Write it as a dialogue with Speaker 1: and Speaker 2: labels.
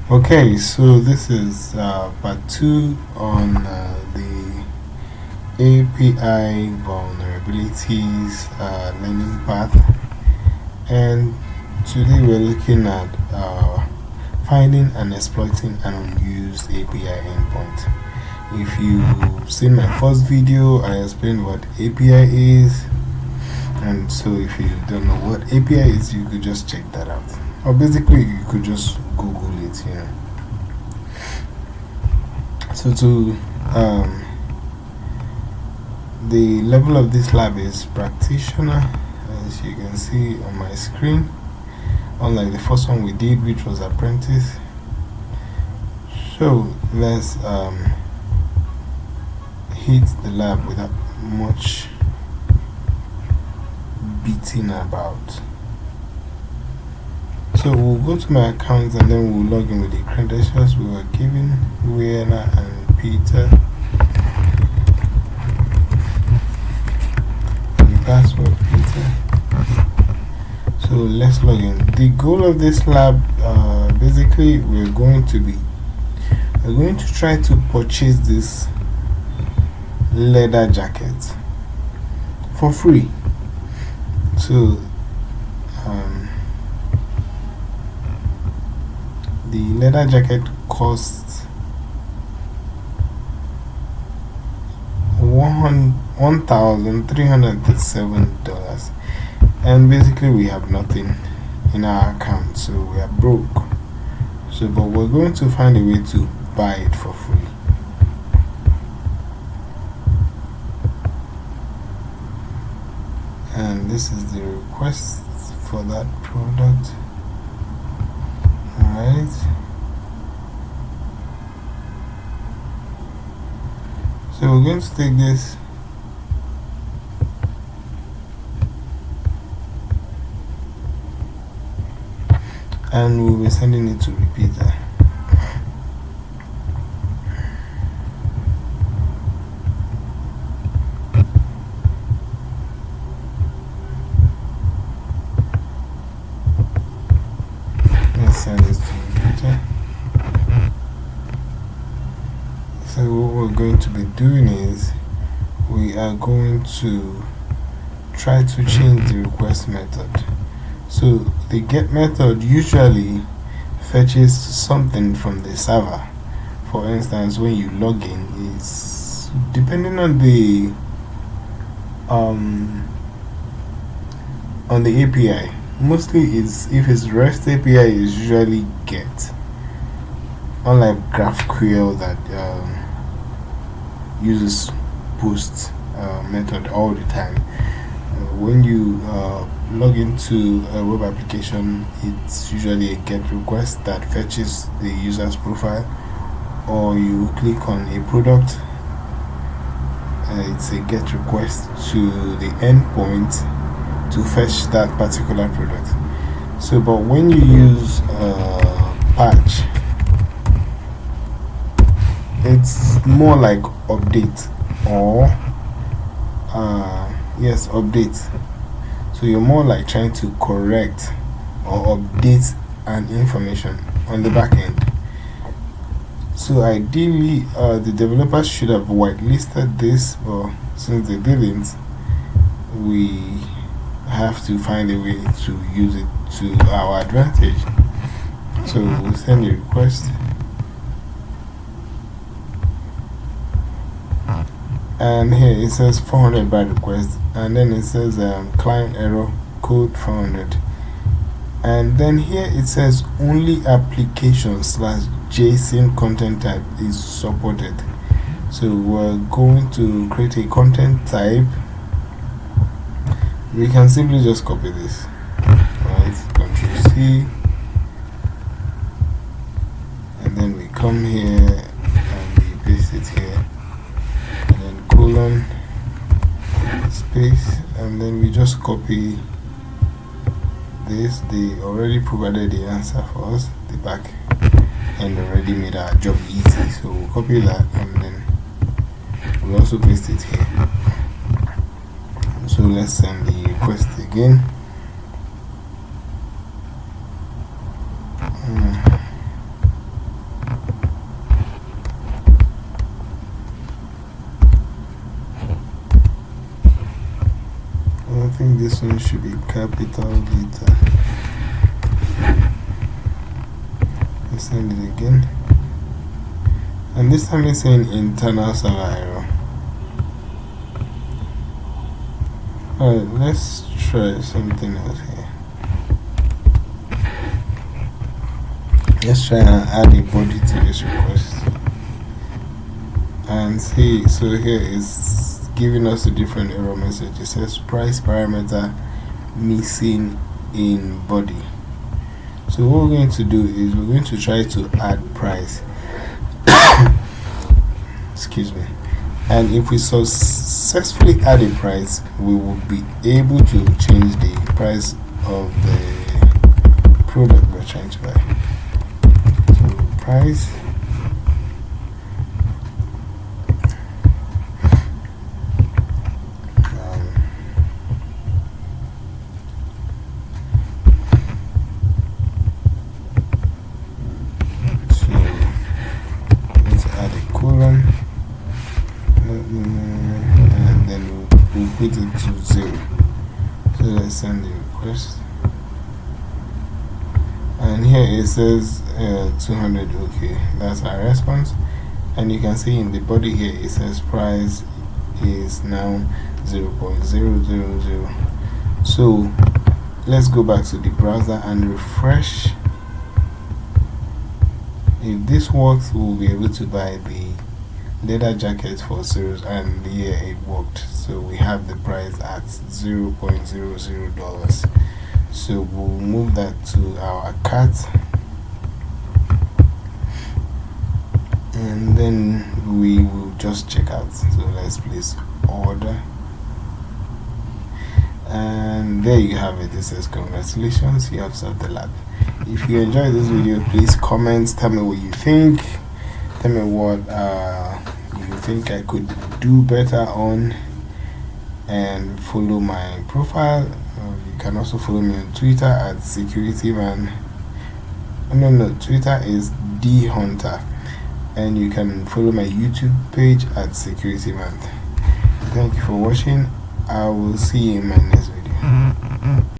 Speaker 1: Okay, so this is part 2 on the API vulnerabilities learning path, and today we're looking at finding and exploiting an unused API endpoint. If you've seen my first video, I explained what API is, and so if you don't know what API is, you could just check that out. Or basically, you could just Google it, you know. So the level of this lab is practitioner, as you can see on my screen, unlike the first one we did, which was apprentice. So let's hit the lab without much beating about. So we'll go to my account and then we'll log in with the credentials we were given, Rihanna and Peter. And password Peter. So let's log in. The goal of this lab, basically, we're going to try to purchase this leather jacket for free. So the leather jacket costs $1,337, and basically we have nothing in our account, so we are broke. So, but we're going to find a way to buy it for free. And this is the request for that product. Alright. So we're going to take this and we'll be sending it to repeater. Send this to repeater. So what we're going to be doing is we are going to try to change the request method. So the get method usually fetches something from the server. For instance, when you log in, is depending on the API. Mostly if it's REST API, is usually get, unlike GraphQL that uses post method all the time. When you log into a web application, it's usually a get request that fetches the user's profile, or you click on a product, it's a get request to the endpoint to fetch that particular product. So, but when you use patch, it's more like update, or yes, update. So you're more like trying to correct or update an information on the back end. So ideally, the developers should have whitelisted this, but since they didn't, we have to find a way to use it to our advantage. So we'll send a request, and here it says 400 byte request, and then it says client error code 400, and then here it says only application/JSON content type is supported. So we're going to create a content type. We can simply just copy this, right? Ctrl C, and then we come here and we paste it here, and then colon, space, and then we just copy this. They already provided the answer for us, the back end already made our job easy, so we'll copy that and then we'll also paste it here. So let's send the request again. think this one should be capital letter. Let's send it again. And this time it's saying internal server error. Alright, let's try something else here. Let's try and add a body to this request. And see, so here is giving us a different error message. It says price parameter missing in body. So what we're going to do is we're going to try to add price. Excuse me. And if we successfully add a price, we will be able to change the price of the product we're trying to buy. So price. And then we'll put it to 0. So let's send the request. And here it says 200. Okay, that's our response. And you can see in the body here it says price is now 0.000. So let's go back to the browser and refresh. If this works, we'll be able to buy the leather jacket for zeros, and here it worked. So we have the price at $0.00. So we'll move that to our cart, and then we will just check out. So let's place order, and there you have it. It says congratulations, you have solved the lab. If you enjoyed this video, please comment, tell me what you think, tell me what you think I could do better on, and follow my profile. You can also follow me on Twitter at securityman. No, Twitter is dhunter, and you can follow my YouTube page at securityman. Thank you for watching. I will see you in my next video.